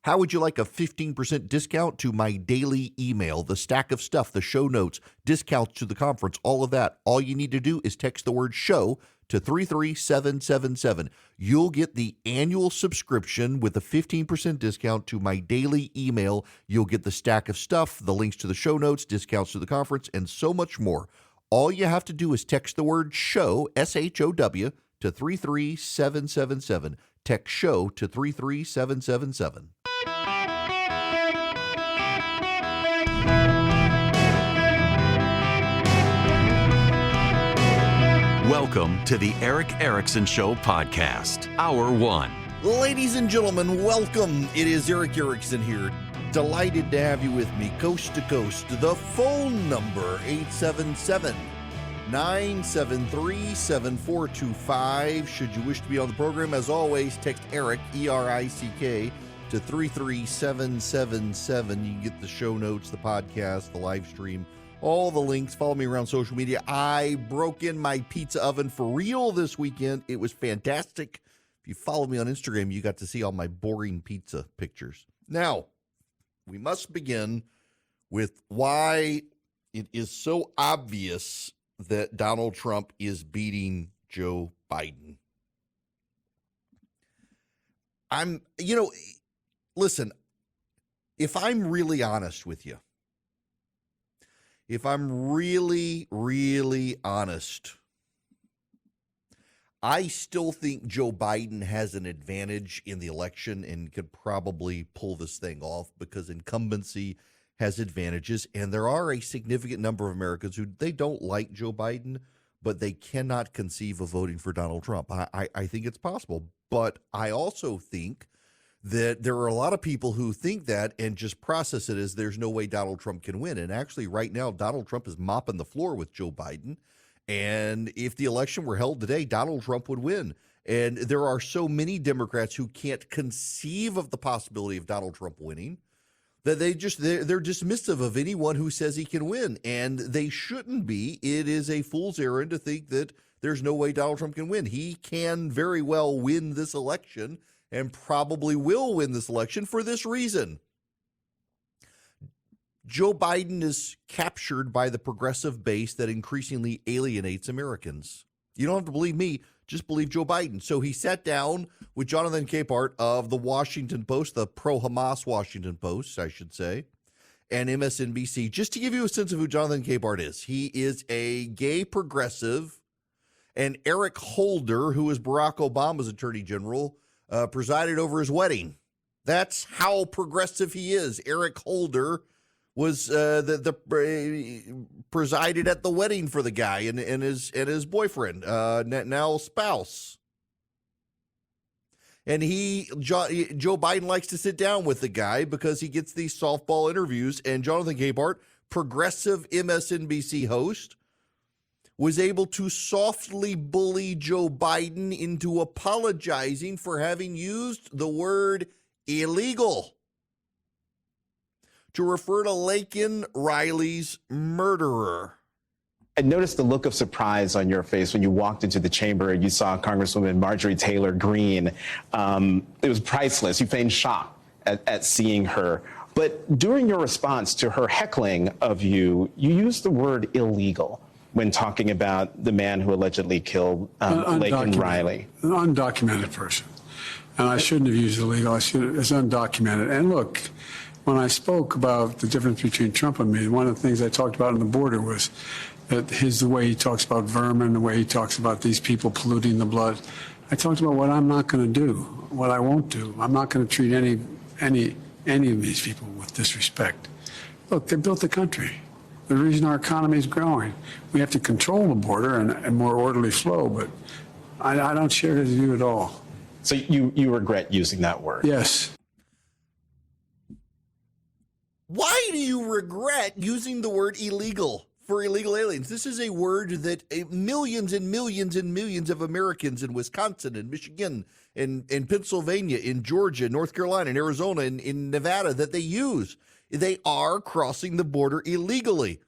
How would you like a 15% discount to my daily email, the stack of stuff, the show notes, discounts to the conference, all of that? All you need to do is text the word show to 33777. You'll get the annual subscription with a 15% discount to my daily email. You'll get the stack of stuff, the links to the show notes, discounts to the conference, and so much more. All you have to do is text the word show, SHOW, to 33777. Text show to 33777. Welcome to the Eric Erickson Show podcast, Hour 1. Ladies and gentlemen, welcome. It is Eric Erickson here. Delighted to have you with me, coast to coast. The phone number, 877-973-7425. Should you wish to be on the program, as always, text Eric, E-R-I-C-K, to 33777. You can get the show notes, the podcast, the live stream, all the links. Follow me around social media. I broke in my pizza oven for real this weekend. It was fantastic. If you follow me on Instagram, you got to see all my boring pizza pictures. Now, we must begin with why it is so obvious that Donald Trump is beating Joe Biden. Listen, if I'm really honest with you, if I'm really, really honest, I still think Joe Biden has an advantage in the election and could probably pull this thing off because incumbency has advantages. And there are a significant number of Americans who they don't like Joe Biden, but they cannot conceive of voting for Donald Trump. I think it's possible. But I also think that there are a lot of people who think that and just process it as there's no way Donald Trump can win. And actually, right now, Donald Trump is mopping the floor with Joe Biden. And if the election were held today, Donald Trump would win. And there are so many Democrats who can't conceive of the possibility of Donald Trump winning that they're dismissive of anyone who says he can win. And they shouldn't be. It is a fool's errand to think that there's no way Donald Trump can win. He can very well win this election and probably will win this election for this reason. Joe Biden is captured by the progressive base that increasingly alienates Americans. You don't have to believe me, just believe Joe Biden. So he sat down with Jonathan Capehart of the Washington Post, the pro-Hamas Washington Post, I should say, and MSNBC, just to give you a sense of who Jonathan Capehart is. He is a gay progressive, and Eric Holder, who is Barack Obama's attorney general, presided over his wedding. That's how progressive he is. Eric Holder was presided at the wedding for the guy and his boyfriend, now spouse. And Joe Biden likes to sit down with the guy because he gets these softball interviews. And Jonathan Capehart, progressive MSNBC host, was able to softly bully Joe Biden into apologizing for having used the word illegal to refer to Laken Riley's murderer. I noticed the look of surprise on your face when you walked into the chamber and you saw Congresswoman Marjorie Taylor Greene. It was priceless. You feigned shock at seeing her. But during your response to her heckling of you, you used the word illegal when talking about the man who allegedly killed Laken Riley. An undocumented person. And I shouldn't have used illegal. It's undocumented. And look, when I spoke about the difference between Trump and me, one of the things I talked about on the border was that the way he talks about vermin, the way he talks about these people polluting the blood. I talked about what I'm not going to do, what I won't do. I'm not going to treat any of these people with disrespect. Look, they built the country. The reason our economy is growing. We have to control the border and more orderly flow, but I don't share his view at all. So you regret using that word? Yes. Why do you regret using the word illegal for illegal aliens? This is a word that millions and millions and millions of Americans in Wisconsin and Michigan and Pennsylvania, in Georgia, North Carolina, and Arizona, and in Nevada that they use. They are crossing the border illegally.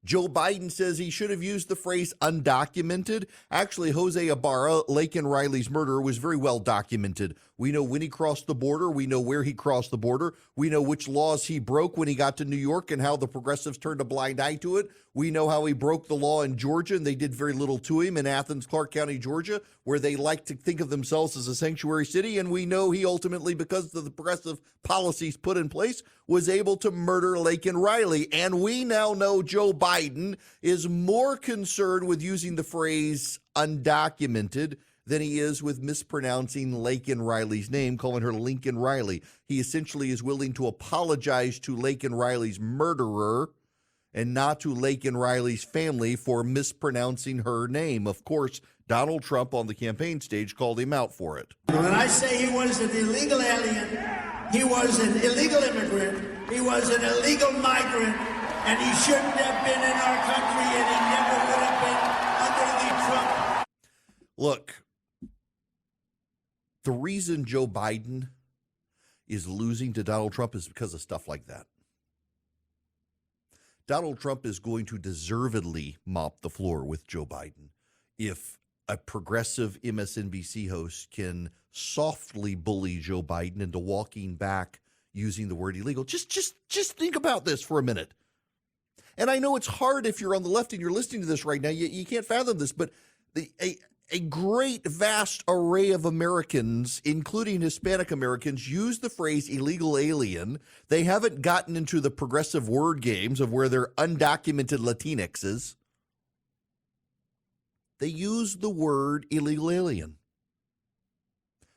Joe Biden says he should have used the phrase undocumented. Actually, Jose Ibarra, Laken Riley's murderer, was very well documented We know when he crossed the border. We know where he crossed the border. We know which laws he broke when he got to New York and how the progressives turned a blind eye to it. We know how he broke the law in Georgia, and they did very little to him in Athens, Clark County, Georgia, where they like to think of themselves as a sanctuary city. And we know he ultimately, because of the progressive policies put in place, was able to murder Laken Riley. And we now know Joe Biden is more concerned with using the phrase undocumented than he is with mispronouncing Laken Riley's name, calling her Lincoln Riley. He essentially is willing to apologize to Laken Riley's murderer and not to Laken Riley's family for mispronouncing her name. Of course, Donald Trump on the campaign stage called him out for it. When I say he was an illegal alien, he was an illegal immigrant, he was an illegal migrant, and he shouldn't have been in our country, and he never would have been under the Trump. Look, the reason Joe Biden is losing to Donald Trump is because of stuff like that. Donald Trump is going to deservedly mop the floor with Joe Biden if a progressive MSNBC host can softly bully Joe Biden into walking back using the word illegal. Just think about this for a minute. And I know it's hard if you're on the left and you're listening to this right now. You can't fathom this, but a great, vast array of Americans, including Hispanic Americans, use the phrase illegal alien. They haven't gotten into the progressive word games of where they're undocumented Latinxes. They use the word illegal alien.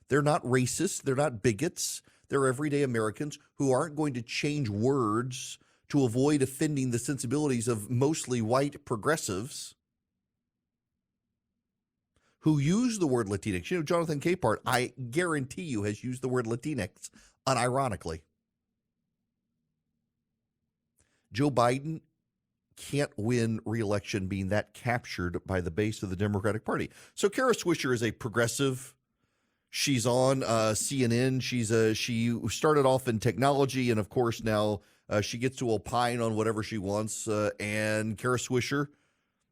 They're not racist. They're not bigots. They're everyday Americans who aren't going to change words to avoid offending the sensibilities of mostly white progressives who use the word Latinx. You know, Jonathan Capehart, I guarantee you, has used the word Latinx unironically. Joe Biden can't win re-election being that captured by the base of the Democratic Party. So Kara Swisher is a progressive. She's on CNN. She started off in technology, and of course now she gets to opine on whatever she wants. And Kara Swisher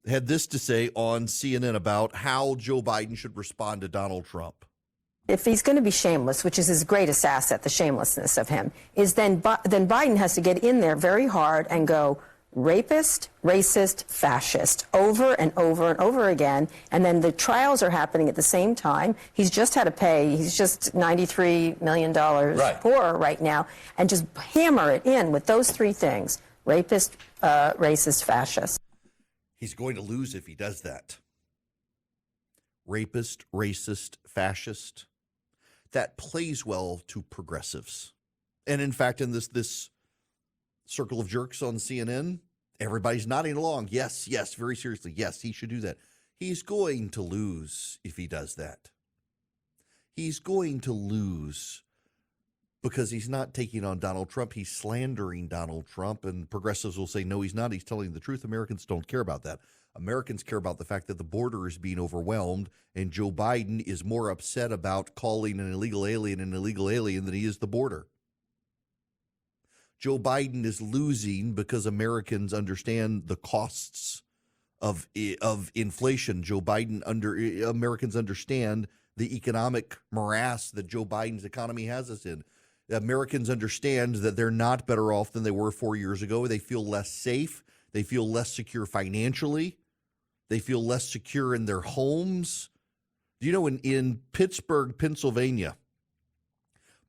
had this to say on CNN about how Joe Biden should respond to Donald Trump. If he's going to be shameless, which is his greatest asset, the shamelessness of him, is then Biden has to get in there very hard and go rapist, racist, fascist over and over and over again. And then the trials are happening at the same time. He's just had to pay, he's just $93 million poorer right now, and just hammer it in with those three things: rapist, racist, fascist. He's going to lose if he does that. Rapist, racist, fascist. That plays well to progressives. And in fact, in this circle of jerks on CNN, everybody's nodding along. Yes, very seriously. Yes, he should do that. He's going to lose if he does that. He's going to lose because he's not taking on Donald Trump. He's slandering Donald Trump, and progressives will say, no, he's not. He's telling the truth. Americans don't care about that. Americans care about the fact that the border is being overwhelmed, and Joe Biden is more upset about calling an illegal alien than he is the border. Joe Biden is losing because Americans understand the costs of inflation. Americans understand the economic morass that Joe Biden's economy has us in. Americans understand that they're not better off than they were 4 years ago. They feel less safe. They feel less secure financially. They feel less secure in their homes. Do you know, in Pittsburgh, Pennsylvania,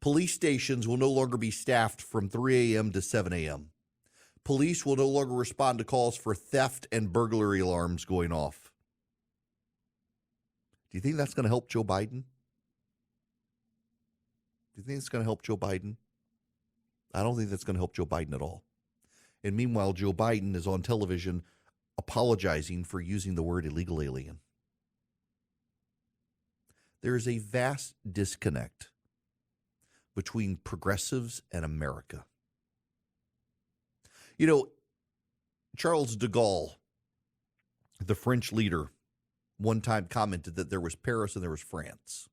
police stations will no longer be staffed from 3 a.m. to 7 a.m. Police will no longer respond to calls for theft and burglary alarms going off. Do you think that's going to help Joe Biden? Do you think it's going to help Joe Biden? I don't think that's going to help Joe Biden at all. And meanwhile, Joe Biden is on television apologizing for using the word illegal alien. There is a vast disconnect between progressives and America. You know, Charles de Gaulle, the French leader, one time commented that there was Paris and there was France.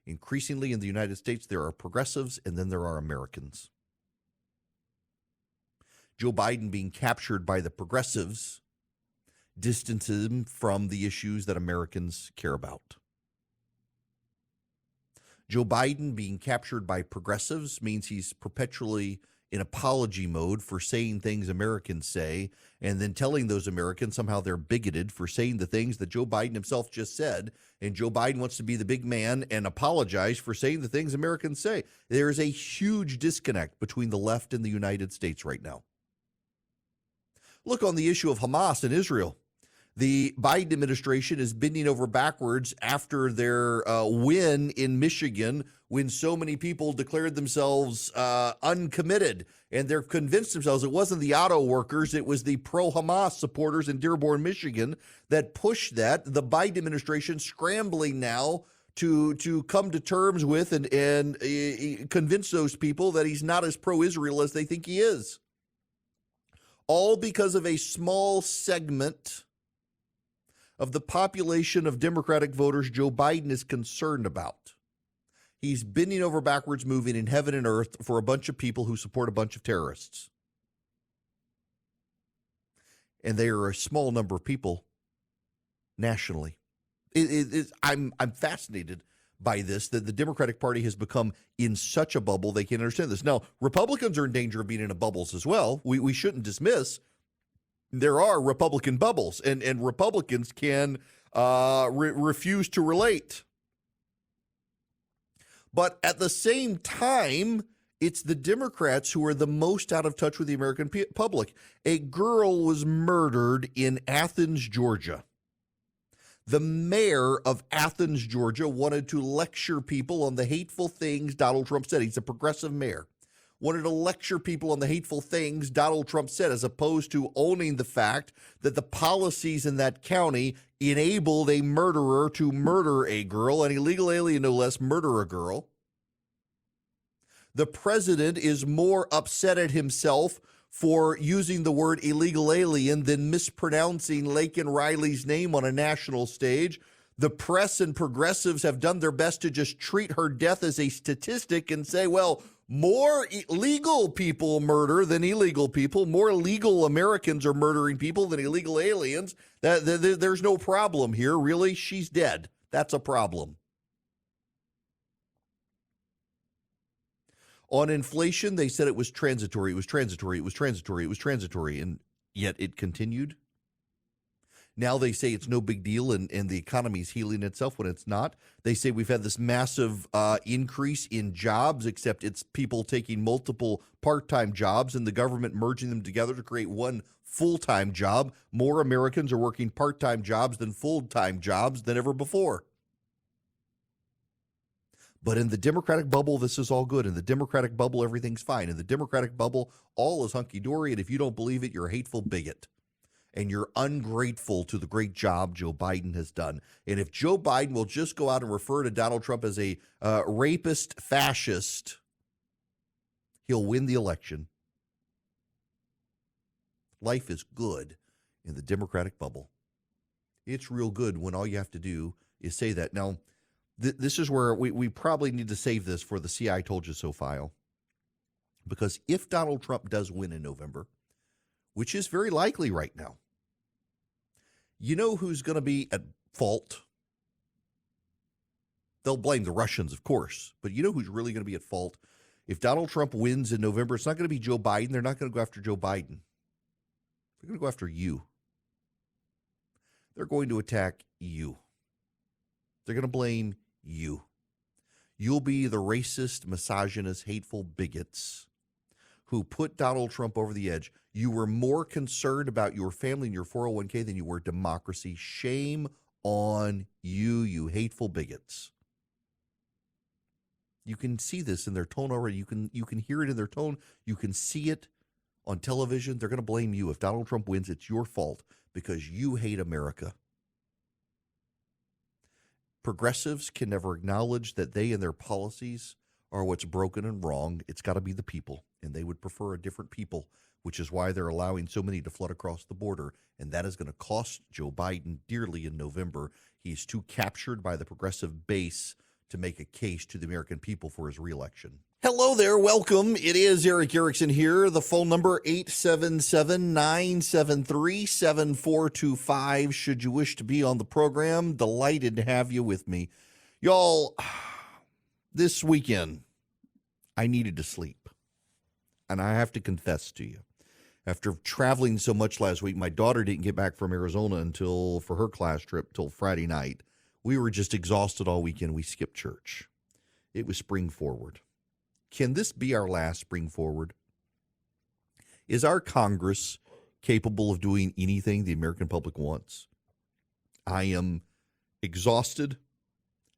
Increasingly in the United States, there are progressives and then there are Americans. Joe Biden being captured by the progressives distances him from the issues that Americans care about. Joe Biden being captured by progressives means he's perpetually in apology mode for saying things Americans say, and then telling those Americans somehow they're bigoted for saying the things that Joe Biden himself just said. And Joe Biden wants to be the big man and apologize for saying the things Americans say. There is a huge disconnect between the left and the United States right now. Look, on the issue of Hamas and Israel, the Biden administration is bending over backwards after their win in Michigan when so many people declared themselves uncommitted. And they're convinced themselves it wasn't the auto workers, it was the pro-Hamas supporters in Dearborn, Michigan that pushed that. The Biden administration scrambling now to come to terms with and convince those people that he's not as pro-Israel as they think he is. All because of a small segment of the population of Democratic voters Joe Biden is concerned about. He's bending over backwards, moving in heaven and earth for a bunch of people who support a bunch of terrorists. And they are a small number of people nationally. I'm fascinated by this, that the Democratic Party has become in such a bubble they can't understand this. Now, Republicans are in danger of being in a bubbles as well. We shouldn't dismiss there are Republican bubbles, and Republicans can refuse to relate. But at the same time, it's the Democrats who are the most out of touch with the American public. A girl was murdered in Athens, Georgia. The mayor of Athens, Georgia, wanted to lecture people on the hateful things Donald Trump said. He's a progressive mayor. Wanted to lecture people on the hateful things Donald Trump said, as opposed to owning the fact that the policies in that county enabled a murderer to murder a girl, an illegal alien no less, murder a girl. The president is more upset at himself for using the word illegal alien than mispronouncing Laken Riley's name on a national stage. The press and progressives have done their best to just treat her death as a statistic and say, well, more legal people murder than illegal people. More legal Americans are murdering people than illegal aliens. There's no problem here. Really, she's dead. That's a problem. On inflation, they said it was transitory. It was transitory. It was transitory. It was transitory. And yet it continued. Now they say it's no big deal and the economy's healing itself when it's not. They say we've had this massive increase in jobs, except it's people taking multiple part-time jobs and the government merging them together to create one full-time job. More Americans are working part-time jobs than full-time jobs than ever before. But in the Democratic bubble, this is all good. In the Democratic bubble, everything's fine. In the Democratic bubble, all is hunky-dory, and if you don't believe it, you're a hateful bigot. And you're ungrateful to the great job Joe Biden has done. And if Joe Biden will just go out and refer to Donald Trump as a rapist fascist, he'll win the election. Life is good in the Democratic bubble. It's real good when all you have to do is say that. Now, this is where we probably need to save this for the See, I Told You So file. Because if Donald Trump does win in November, which is very likely right now, you know who's going to be at fault? They'll blame the Russians, of course, but you know who's really going to be at fault? If Donald Trump wins in November, it's not going to be Joe Biden. They're not going to go after Joe Biden. They're going to go after you. They're going to attack you. They're going to blame you. You'll be the racist, misogynist, hateful bigots who put Donald Trump over the edge. You were more concerned about your family and your 401k than you were democracy. Shame on you, you hateful bigots. You can see this in their tone already. You can hear it in their tone. You can see it on television. They're going to blame you. If Donald Trump wins, it's your fault because you hate America. Progressives can never acknowledge that they and their policies are what's broken and wrong. It's got to be the people, and they would prefer a different people, which is why they're allowing so many to flood across the border, and that is going to cost Joe Biden dearly in November. He's too captured by the progressive base to make a case to the American people for his reelection. Hello there. Welcome. It is Eric Erickson here. The phone number 877-973-7425. Should you wish to be on the program, delighted to have you with me. Y'all, this weekend, I needed to sleep. And I have to confess to you, after traveling so much last week, my daughter didn't get back from Arizona for her class trip till Friday night. We were just exhausted all weekend. We skipped church. It was spring forward. Can this be our last spring forward? Is our Congress capable of doing anything the American public wants? I am exhausted,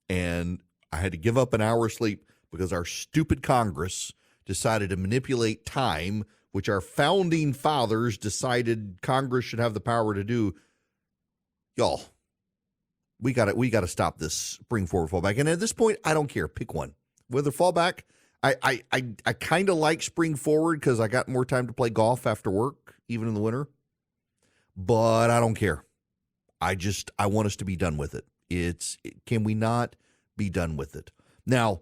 and I had to give up an hour of sleep because our stupid Congress decided to manipulate time, which our founding fathers decided Congress should have the power to do. Y'all, we got to stop this spring forward fallback. And at this point, I don't care. Pick one. Whether fallback, I kind of like spring forward because I got more time to play golf after work, even in the winter. But I don't care. I want us to be done with it. Can we not be done with it? Now,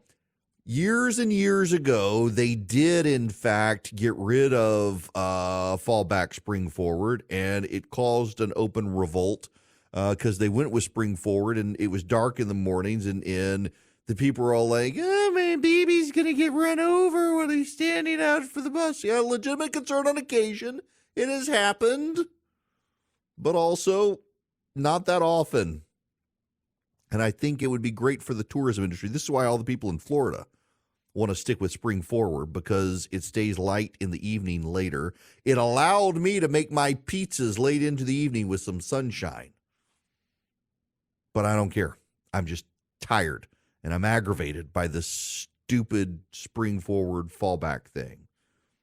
years and years ago, they did, in fact, get rid of fallback spring forward, and it caused an open revolt because they went with spring forward, and it was dark in the mornings, and the people were all like, oh, man, baby's going to get run over when he's standing out for the bus. Yeah, legitimate concern on occasion. It has happened, but also not that often. And I think it would be great for the tourism industry. This is why all the people in Florida want to stick with spring forward, because it stays light in the evening later. It allowed me to make my pizzas late into the evening with some sunshine. But I don't care. I'm just tired, and I'm aggravated by this stupid spring forward fallback thing.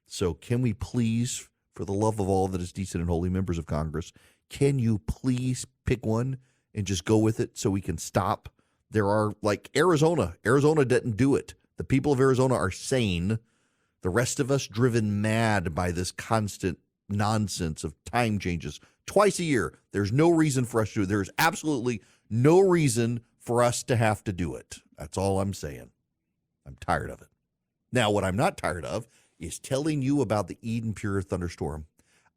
So can we please, for the love of all that is decent and holy members of Congress, can you please pick one and just go with it so we can stop? There are, like, Arizona. Arizona didn't do it. The people of Arizona are sane. The rest of us driven mad by this constant nonsense of time changes twice a year. There's no reason for us to do it. There's absolutely no reason for us to have to do it. That's all I'm saying. I'm tired of it. Now, what I'm not tired of is telling you about the Eden Pure Thunderstorm.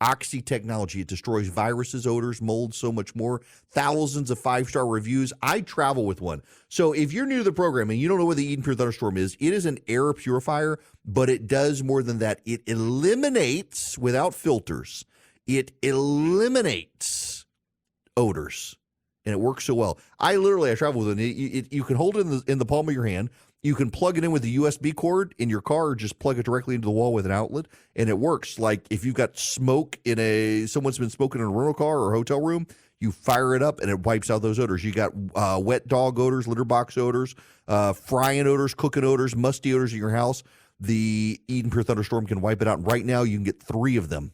Oxy technology. It destroys viruses, odors, mold, so much more. Thousands of 5-star reviews. I travel with one. So if you're new to the program and you don't know what the Eden Pure Thunderstorm is, it is an air purifier, but it does more than that. It eliminates, without filters, it eliminates odors, and it works so well. I travel with it. You can hold it in the palm of your hand. You can plug it in with a USB cord in your car, or just plug it directly into the wall with an outlet, and it works. Like if you've got smoke someone's been smoking in a rental car or a hotel room, you fire it up and it wipes out those odors. You got wet dog odors, litter box odors, frying odors, cooking odors, musty odors in your house. The Eden Pure Thunderstorm can wipe it out. And right now, you can get 3 of them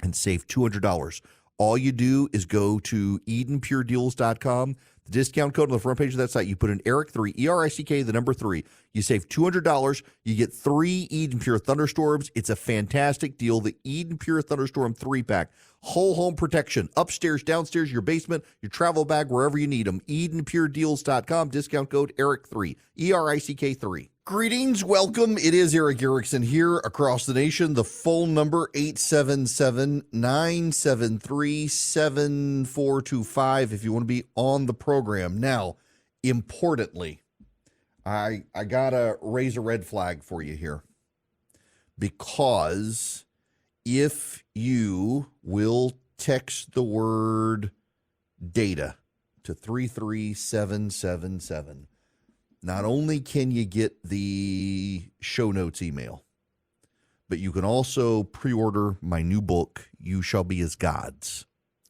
and save $200. All you do is go to EdenPureDeals.com. The discount code on the front page of that site, you put in ERIC3, ERICK, the number 3. You save $200. You get 3 Eden Pure Thunderstorms. It's a fantastic deal. The Eden Pure Thunderstorm 3-pack. Whole home protection. Upstairs, downstairs, your basement, your travel bag, wherever you need them. EdenPureDeals.com. Discount code ERIC3, ERICK3. Greetings, welcome. It is Eric Erickson here across the nation. The phone number 877-973-7425 if you want to be on the program. Now, importantly, I gotta raise a red flag for you here, because if you will text the word data to 33777, not only can you get the show notes email, but you can also pre-order my new book, You Shall Be As Gods.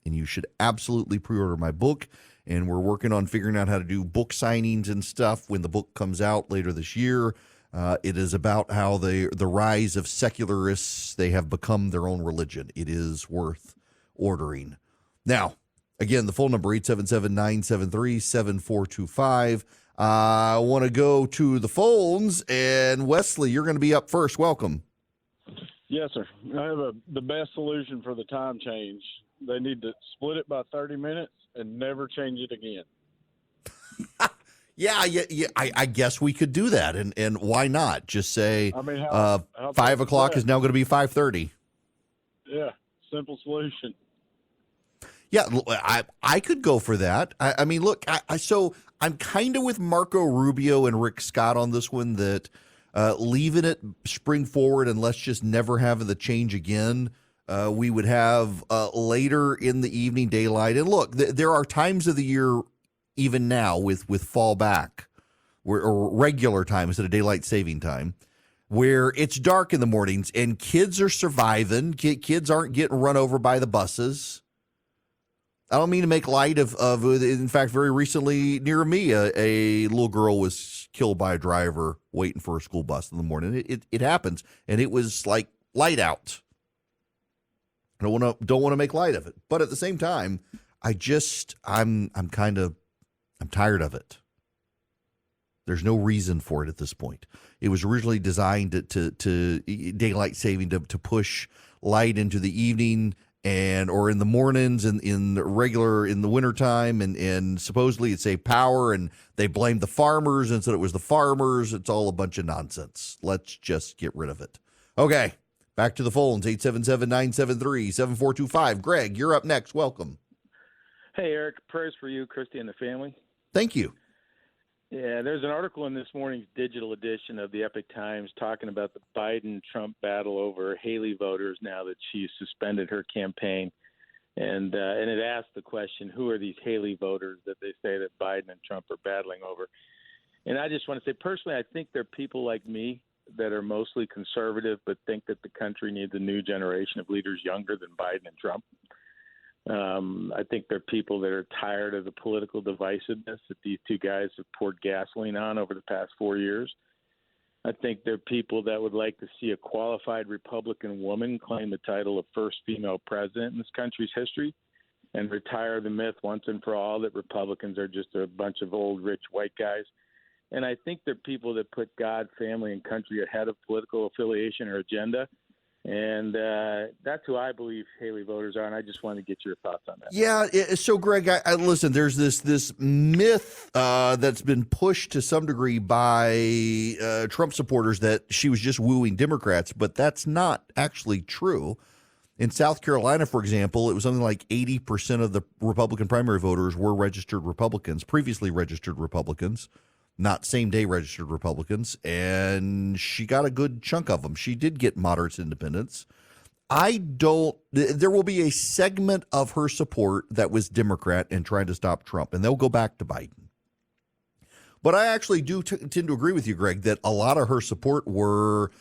And you should absolutely pre-order my book. And we're working on figuring out how to do book signings and stuff when the book comes out later this year. It is about how the rise of secularists, they have become their own religion. It is worth ordering. Now, again, the phone number 877-973-7425. I want to go to the phones, and Wesley, you're going to be up first. Welcome. Yes, sir. I have the best solution for the time change. They need to split it by 30 minutes and never change it again. Yeah. I guess we could do that, and why not? Just say, how 5 o'clock is now going to be 5:30. Yeah, simple solution. Yeah, I could go for that. I mean, look, so I'm kind of with Marco Rubio and Rick Scott on this one, that leaving it spring forward and let's just never have the change again. We would have later in the evening daylight. And look, there are times of the year, even now with fall back, or regular time instead of daylight saving time, where it's dark in the mornings and kids are surviving. Kids aren't getting run over by the buses. I don't mean to make light of in fact, very recently near me, a little girl was killed by a driver waiting for a school bus in the morning. It happens, and it was like light out. I don't want to make light of it, but at the same time, I'm tired of it. There's no reason for it at this point. It was originally designed to daylight saving to push light into the evening or in the mornings and in the wintertime, and supposedly it saved power, and they blamed the farmers and said it was the farmers. It's all a bunch of nonsense. Let's just get rid of it. Okay, back to the phones, 877-973-7425. Greg, you're up next. Welcome. Hey, Eric, prayers for you, Christy, and the family. Thank you. Yeah, there's an article in this morning's digital edition of the Epic Times talking about the Biden-Trump battle over Haley voters now that she's suspended her campaign. And it asked the question, who are these Haley voters that they say that Biden and Trump are battling over? And I just want to say, personally, I think they're people like me that are mostly conservative but think that the country needs a new generation of leaders younger than Biden and Trump. I think they're people that are tired of the political divisiveness that these two guys have poured gasoline on over the past 4 years. I think they're people that would like to see a qualified Republican woman claim the title of first female president in this country's history and retire the myth once and for all that Republicans are just a bunch of old, rich white guys. And I think they're people that put God, family, and country ahead of political affiliation or agenda. And that's who I believe Haley voters are, and I just wanted to get your thoughts on that. Yeah, so Greg, I listen, there's this myth that's been pushed to some degree by Trump supporters that she was just wooing Democrats, but that's not actually true. In South Carolina, for example, it was something like 80% of the Republican primary voters were registered Republicans, previously registered Republicans, not same-day registered Republicans, and she got a good chunk of them. She did get moderates independents. There will be a segment of her support that was Democrat and trying to stop Trump, and they'll go back to Biden. But I actually do tend to agree with you, Greg, that a lot of her support were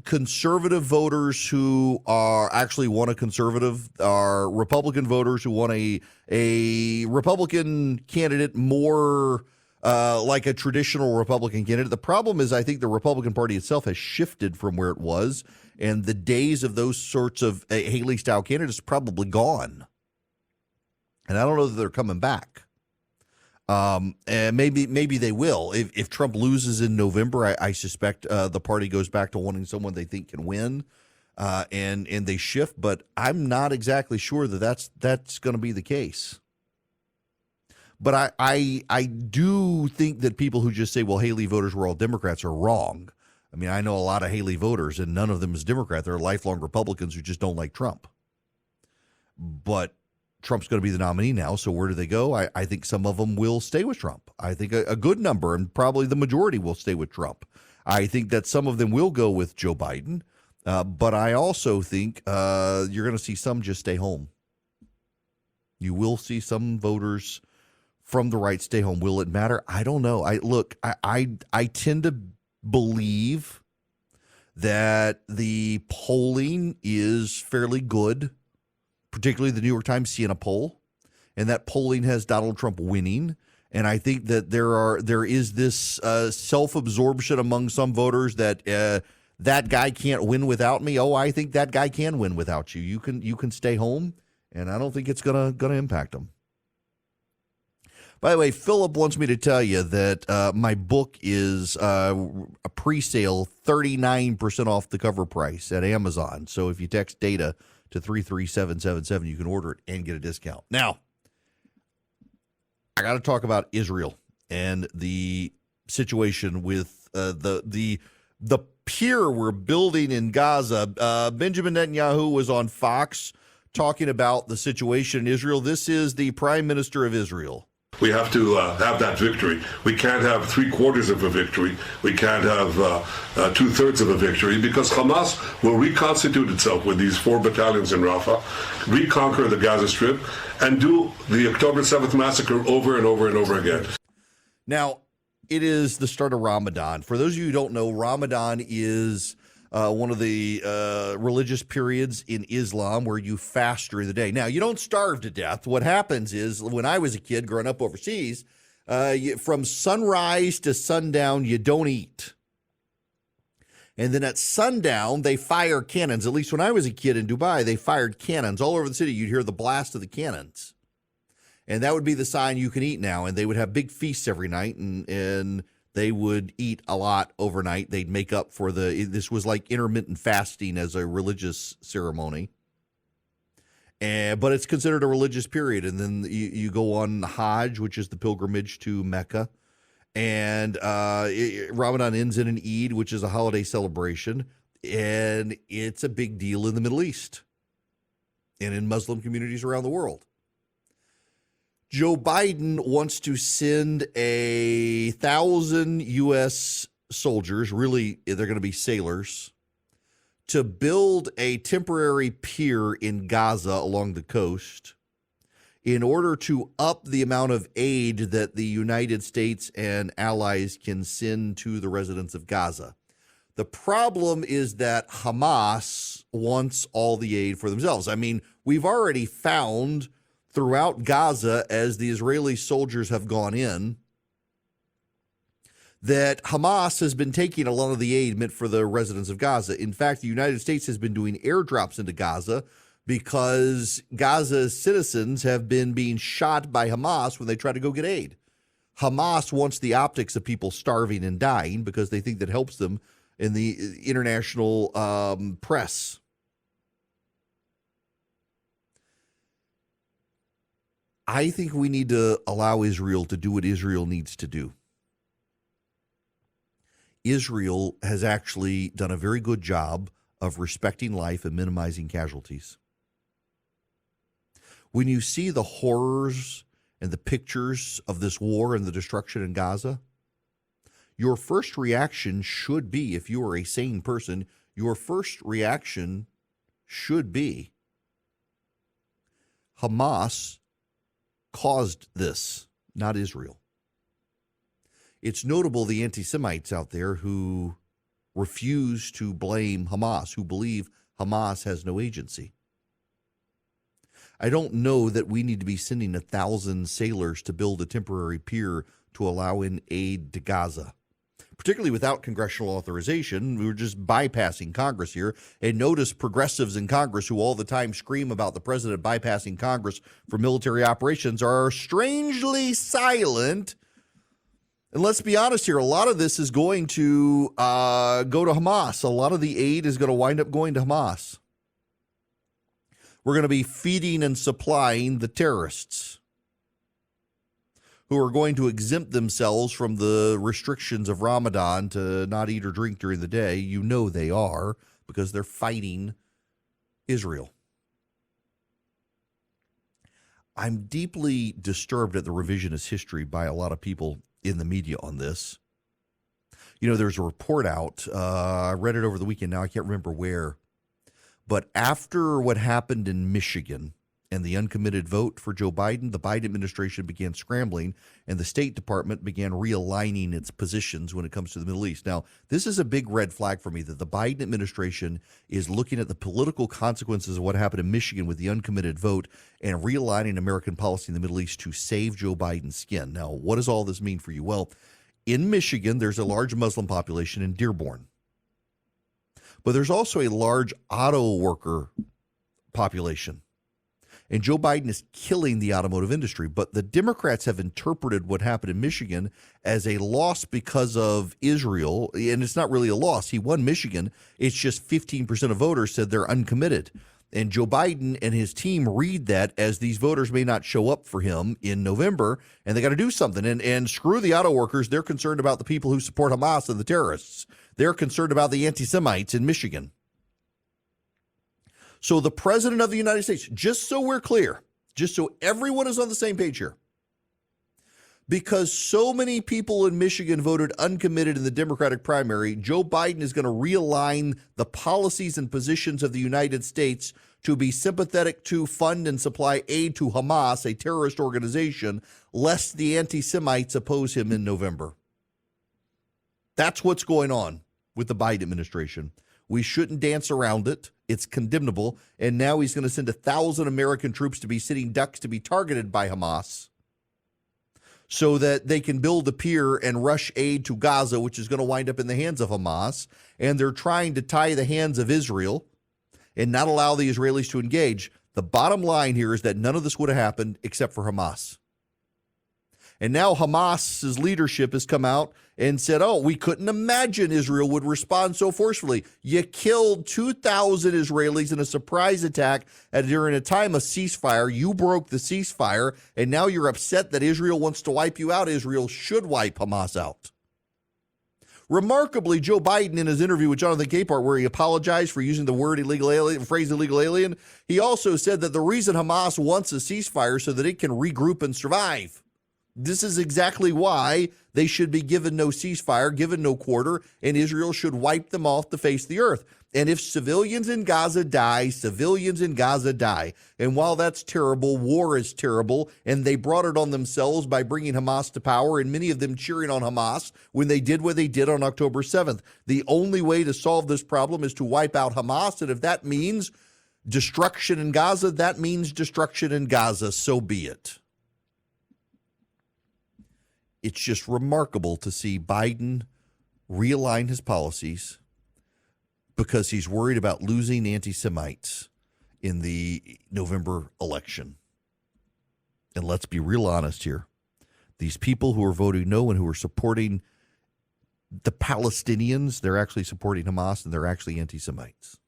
conservative voters who are actually want a conservative, are Republican voters who want a Republican candidate more like a traditional Republican candidate. The problem is I think the Republican Party itself has shifted from where it was, and the days of those sorts of Haley-style candidates are probably gone. And I don't know that they're coming back. And maybe they will. If Trump loses in November, I suspect the party goes back to wanting someone they think can win, and they shift. But I'm not exactly sure that that's going to be the case. But I do think that people who just say, well, Haley voters were all Democrats are wrong. I mean, I know a lot of Haley voters, and none of them is Democrat. They're lifelong Republicans who just don't like Trump. But Trump's going to be the nominee now, so where do they go? I think some of them will stay with Trump. I think a good number, and probably the majority, will stay with Trump. I think that some of them will go with Joe Biden, but I also think you're going to see some just stay home. You will see some voters from the right stay home. Will it matter? I don't know. I tend to believe that the polling is fairly good, particularly the New York Times Siena poll, and that polling has Donald Trump winning. And I think that there is this self-absorption among some voters that that guy can't win without me. Oh, I think that guy can win without you. You can stay home, and I don't think it's gonna impact them. By the way, Philip wants me to tell you that my book is a pre-sale 39% off the cover price at Amazon. So if you text DATA to 33777, you can order it and get a discount. Now, I got to talk about Israel and the situation with the pier we're building in Gaza. Benjamin Netanyahu was on Fox talking about the situation in Israel. This is the Prime Minister of Israel. We have to have that victory. We can't have 3/4 of a victory. We can't have 2/3 of a victory, because Hamas will reconstitute itself with these 4 battalions in Rafah, reconquer the Gaza Strip, and do the October 7th massacre over and over and over again. Now, it is the start of Ramadan. For those of you who don't know, Ramadan is one of the religious periods in Islam where you fast during the day. Now, you don't starve to death. What happens is, when I was a kid growing up overseas, from sunrise to sundown, you don't eat. And then at sundown, they fire cannons. At least when I was a kid in Dubai, they fired cannons all over the city. You'd hear the blast of the cannons. And that would be the sign you can eat now. And they would have big feasts every night, and they would eat a lot overnight. They'd make up for this was like intermittent fasting as a religious ceremony. But it's considered a religious period. And then you go on Hajj, which is the pilgrimage to Mecca. And Ramadan ends in an Eid, which is a holiday celebration. And it's a big deal in the Middle East and in Muslim communities around the world. Joe Biden wants to send 1,000 U.S. soldiers, really they're going to be sailors, to build a temporary pier in Gaza along the coast in order to up the amount of aid that the United States and allies can send to the residents of Gaza. The problem is that Hamas wants all the aid for themselves. I mean, we've already found throughout Gaza, as the Israeli soldiers have gone in, that Hamas has been taking a lot of the aid meant for the residents of Gaza. In fact, the United States has been doing airdrops into Gaza because Gaza's citizens have been being shot by Hamas when they try to go get aid. Hamas wants the optics of people starving and dying because they think that helps them in the international press. I think we need to allow Israel to do what Israel needs to do. Israel has actually done a very good job of respecting life and minimizing casualties. When you see the horrors and the pictures of this war and the destruction in Gaza, your first reaction should be, if you are a sane person, your first reaction should be, Hamas caused this, not Israel. It's notable the anti-Semites out there who refuse to blame Hamas, who believe Hamas has no agency. I don't know that we need to be sending 1,000 sailors to build a temporary pier to allow in aid to Gaza, particularly without congressional authorization. We're just bypassing Congress here. And notice progressives in Congress who all the time scream about the president bypassing Congress for military operations are strangely silent. And let's be honest here, a lot of this is going to go to Hamas. A lot of the aid is going to wind up going to Hamas. We're going to be feeding and supplying the terrorists who are going to exempt themselves from the restrictions of Ramadan to not eat or drink during the day. You know they are, because they're fighting Israel. I'm deeply disturbed at the revisionist history by a lot of people in the media on this. You know, there's a report out, I read it over the weekend, now I can't remember where, but after what happened in Michigan and the uncommitted vote for Joe Biden, the Biden administration began scrambling, and the State Department began realigning its positions when it comes to the Middle East. Now, this is a big red flag for me, that the Biden administration is looking at the political consequences of what happened in Michigan with the uncommitted vote and realigning American policy in the Middle East to save Joe Biden's skin. Now, what does all this mean for you? Well, in Michigan, there's a large Muslim population in Dearborn, but there's also a large auto worker population. And Joe Biden is killing the automotive industry. But the Democrats have interpreted what happened in Michigan as a loss because of Israel. And it's not really a loss. He won Michigan. It's just 15% of voters said they're uncommitted. And Joe Biden and his team read that as these voters may not show up for him in November, and they got to do something. And screw the auto workers. They're concerned about the people who support Hamas and the terrorists. They're concerned about the anti-Semites in Michigan. So the president of the United States, just so we're clear, just so everyone is on the same page here, because so many people in Michigan voted uncommitted in the Democratic primary, Joe Biden is going to realign the policies and positions of the United States to be sympathetic to fund and supply aid to Hamas, a terrorist organization, lest the anti-Semites oppose him in November. That's what's going on with the Biden administration. We shouldn't dance around it. It's condemnable. And now he's going to send 1,000 American troops to be sitting ducks to be targeted by Hamas so that they can build a pier and rush aid to Gaza, which is going to wind up in the hands of Hamas. And they're trying to tie the hands of Israel and not allow the Israelis to engage. The bottom line here is that none of this would have happened except for Hamas. And now Hamas's leadership has come out and said, oh, we couldn't imagine Israel would respond so forcefully. You killed 2,000 Israelis in a surprise attack during a time of ceasefire. You broke the ceasefire, and now you're upset that Israel wants to wipe you out. Israel should wipe Hamas out. Remarkably, Joe Biden, in his interview with Jonathan Capehart, where he apologized for using the word illegal alien, phrase illegal alien, he also said that the reason Hamas wants a ceasefire so that it can regroup and survive. This is exactly why they should be given no ceasefire, given no quarter, and Israel should wipe them off the face of the earth. And if civilians in Gaza die, civilians in Gaza die. And while that's terrible, war is terrible, and they brought it on themselves by bringing Hamas to power, and many of them cheering on Hamas when they did what they did on October 7th. The only way to solve this problem is to wipe out Hamas, and if that means destruction in Gaza, that means destruction in Gaza. So be it. It's just remarkable to see Biden realign his policies because he's worried about losing anti-Semites in the November election. And let's be real honest here. These people who are voting no and who are supporting the Palestinians, they're actually supporting Hamas and they're actually anti-Semites.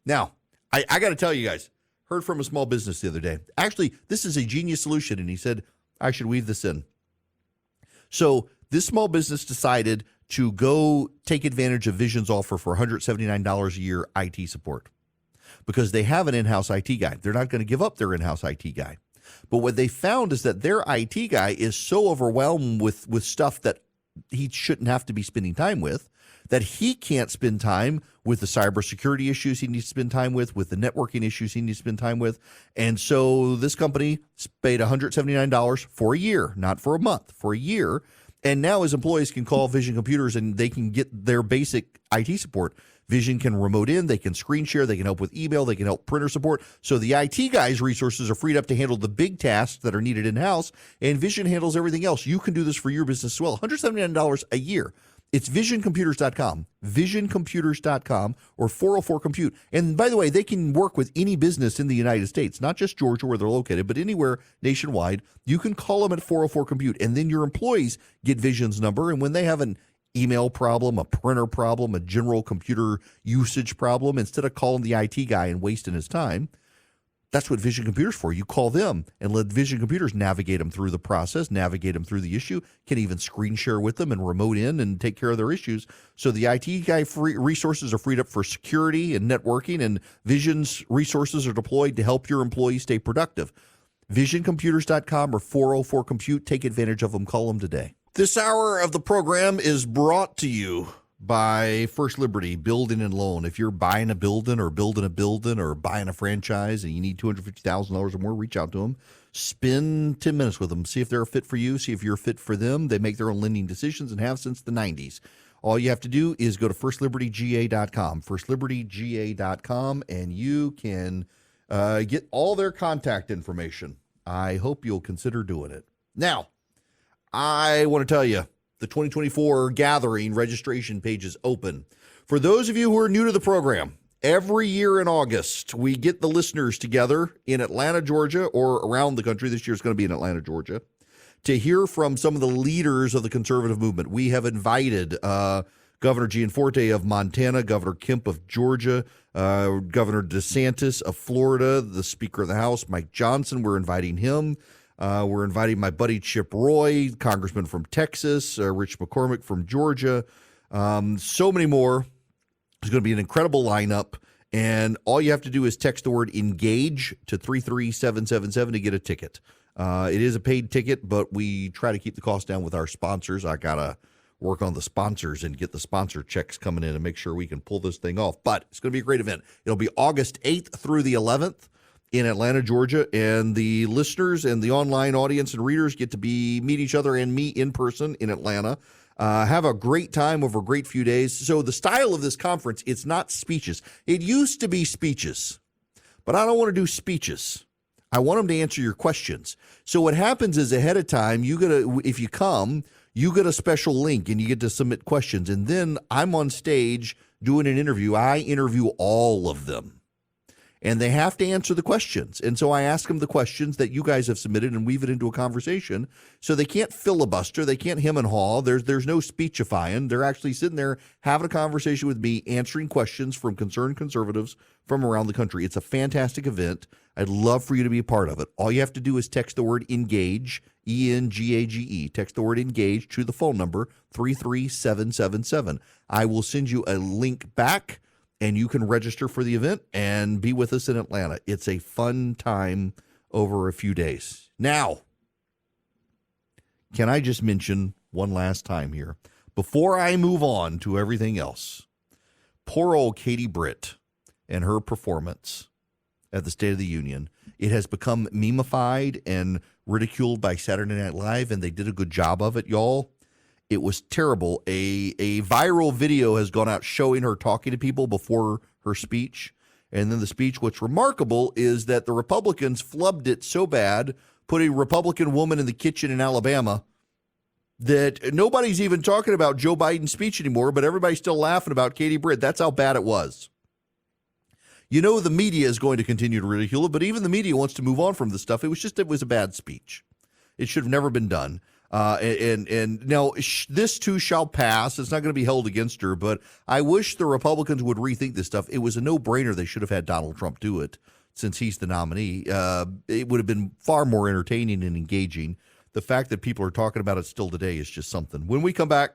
Now, I got to tell you guys, heard from a small business the other day. Actually, this is a genius solution, and he said, I should weave this in. So this small business decided to go take advantage of Vision's offer for $179 a year IT support because they have an in-house IT guy. They're not going to give up their in-house IT guy. But what they found is that their IT guy is so overwhelmed with stuff that he shouldn't have to be spending time with, that he can't spend time with the cybersecurity issues he needs to spend time with the networking issues he needs to spend time with. And so this company paid $179 for a year, not for a month, for a year. And now his employees can call Vision Computers and they can get their basic IT support. Vision can remote in, they can screen share, they can help with email, they can help printer support. So the IT guy's resources are freed up to handle the big tasks that are needed in-house, and Vision handles everything else. You can do this for your business as well. $179 a year. It's visioncomputers.com, visioncomputers.com, or 404-COMPUTE. And by the way, they can work with any business in the United States, not just Georgia where they're located, but anywhere nationwide. You can call them at 404-COMPUTE, and then your employees get Vision's number. And when they have an email problem, a printer problem, a general computer usage problem, instead of calling the IT guy and wasting his time, that's what Vision Computers for. You call them and let Vision Computers navigate them through the process, navigate them through the issue, can even screen share with them and remote in and take care of their issues. So the IT guy resources are freed up for security and networking, and Vision's resources are deployed to help your employees stay productive. VisionComputers.com or 404-COMPUTE. Take advantage of them. Call them today. This hour of the program is brought to you by First Liberty Building and Loan. If you're buying a building or building a building or buying a franchise and you need $250,000 or more, reach out to them. Spend 10 minutes with them. See if they're a fit for you. See if you're a fit for them. They make their own lending decisions and have since the 90s. All you have to do is go to firstlibertyga.com, firstlibertyga.com, and you can get all their contact information. I hope you'll consider doing it. Now, I want to tell you, the 2024 Gathering registration page is open. For those of you who are new to the program, every year in August, we get the listeners together in Atlanta, Georgia, or around the country. This year is going to be in Atlanta, Georgia, to hear from some of the leaders of the conservative movement. We have invited Governor Gianforte of Montana, Governor Kemp of Georgia, Governor DeSantis of Florida, the Speaker of the House, Mike Johnson. We're inviting him. We're inviting my buddy Chip Roy, Congressman from Texas, Rich McCormick from Georgia, so many more. It's going to be an incredible lineup, And all you have to do is text the word engage to 33777 to get a ticket. It is a paid ticket, but we try to keep the cost down with our sponsors. I got to work on the sponsors and get the sponsor checks coming in and make sure we can pull this thing off. But it's going to be a great event. It'll be August 8th through the 11th in Atlanta, Georgia. And the listeners and the online audience and readers get to meet each other and me in person in Atlanta. Have a great time over a great few days. So the style of this conference, it's not speeches. It used to be speeches, but I don't want to do speeches. I want them to answer your questions. So what happens is ahead of time, if you come, you get a special link and you get to submit questions. And then I'm on stage doing an interview. I interview all of them. And they have to answer the questions. And so I ask them the questions that you guys have submitted and weave it into a conversation. So they can't filibuster. They can't hem and haw. There's no speechifying. They're actually sitting there having a conversation with me, answering questions from concerned conservatives from around the country. It's a fantastic event. I'd love for you to be a part of it. All you have to do is text the word engage, ENGAGE. Text the word engage to the phone number 33777. I will send you a link back, and you can register for the event and be with us in Atlanta. It's a fun time over a few days. Now, can I just mention one last time here, before I move on to everything else, poor old Katie Britt and her performance at the State of the Union. It has become memeified and ridiculed by Saturday Night Live, and they did a good job of it, y'all. It was terrible. A viral video has gone out showing her talking to people before her speech. And then the speech, what's remarkable is that the Republicans flubbed it so bad, put a Republican woman in the kitchen in Alabama, that nobody's even talking about Joe Biden's speech anymore, but everybody's still laughing about Katie Britt. That's how bad it was. You know, the media is going to continue to ridicule it, but even the media wants to move on from this stuff. It was a bad speech. It should have never been done. And now this too shall pass. It's not going to be held against her, but I wish the Republicans would rethink this stuff. It was a no-brainer. They should have had Donald Trump do it since he's the nominee. It would have been far more entertaining and engaging. The fact that people are talking about it still today is just something. When we come back,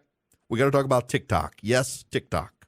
we got to talk about TikTok. Yes, TikTok.